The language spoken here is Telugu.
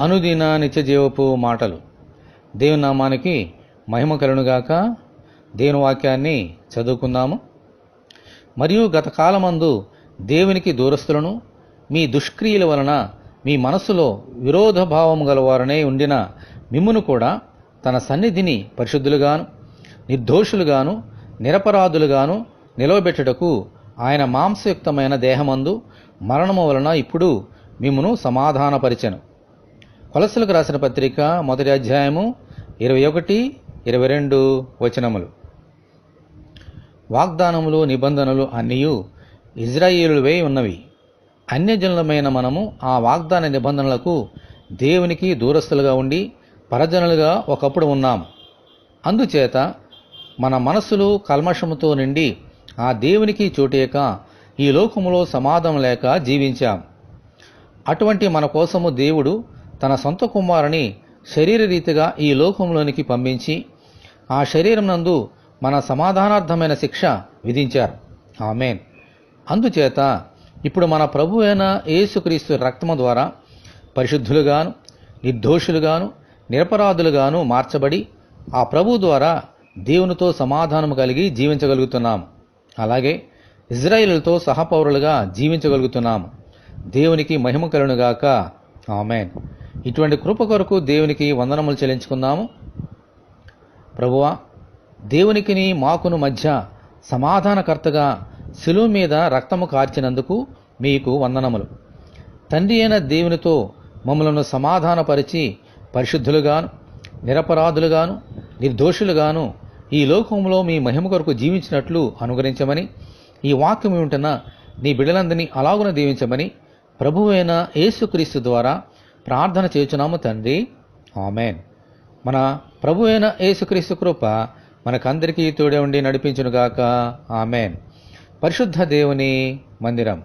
అనుదిన నిత్యజీవపు మాటలు. దేవుని నామానికి మహిమ కలుగునుగాక. దేవుని వాక్యాన్ని చదువుకుందాము. మరియు గత కాలమందు దేవునికి దూరస్తులను మీ దుష్క్రియల వలన మీ మనస్సులో విరోధ భావము గలవారనే ఉండిన మిమ్మును కూడా తన సన్నిధిని పరిశుద్ధులుగాను నిర్దోషులుగాను నిరపరాధులుగాను నిలవబెట్టుటకు ఆయన మాంసయుక్తమైన దేహమందు మరణము వలన ఇప్పుడు మిమ్మును సమాధానపరిచెను. కొలస్సీలకు రాసిన పత్రిక 1వ అధ్యాయము 21, 22 వచనములు. వాగ్దానములు నిబంధనలు అన్నీయు ఇజ్రాయేలువే ఉన్నవి. అన్యజనులమైన మనము ఆ వాగ్దాన నిబంధనలకు దేవునికి దూరస్తులుగా ఉండి పరజనులుగా ఒకప్పుడు ఉన్నాము. అందుచేత మన మనస్సులు కల్మషముతో నిండి ఆ దేవునికి చోటేక ఈ లోకములో సమాధానం లేక జీవించాం. అటువంటి మన కోసము దేవుడు తన సొంత కుమారుని శరీరరీతిగా ఈ లోకంలోనికి పంపించి ఆ శరీరం నందు మన సమాధానార్థమైన శిక్ష విధించారు. ఆమేన్. అందుచేత ఇప్పుడు మన ప్రభు అయిన యేసుక్రీస్తు రక్తము ద్వారా పరిశుద్ధులుగాను నిర్దోషులుగాను నిరపరాధులుగాను మార్చబడి ఆ ప్రభు ద్వారా దేవునితో సమాధానము కలిగి జీవించగలుగుతున్నాము. అలాగే ఇజ్రాయేలుతో సహపౌరులుగా జీవించగలుగుతున్నాము. దేవునికి మహిమ కలుగునుగాక. ఆమేన్. ఇటువంటి కృప కొరకు దేవునికి వందనములు చెల్లించుకుందాము. ప్రభువా, దేవునికిని మాకును మధ్య సమాధానకర్తగా శిలువ మీద రక్తము కార్చినందుకు మీకు వందనములు. తండ్రి అయిన దేవునితో మమ్మలను సమాధానపరిచి పరిశుద్ధులుగాను నిరపరాధులుగాను నిర్దోషులుగాను ఈ లోకంలో మీ మహిమ కొరకు జీవించినట్లు అనుగ్రహించమని, ఈ వాక్యం ఉంటున్న నీ బిడ్డలందరినీ అలాగున దీవించమని ప్రభువు అయిన యేసుక్రీస్తు ద్వారా ప్రార్థన చేయుచున్నాము తండ్రి. ఆమేన్. మన ప్రభు అయిన యేసుక్రీస్తు కృప మనకందరికీ తోడే ఉండి నడిపించునుగాక. ఆమేన్. పరిశుద్ధ దేవుని మందిరం.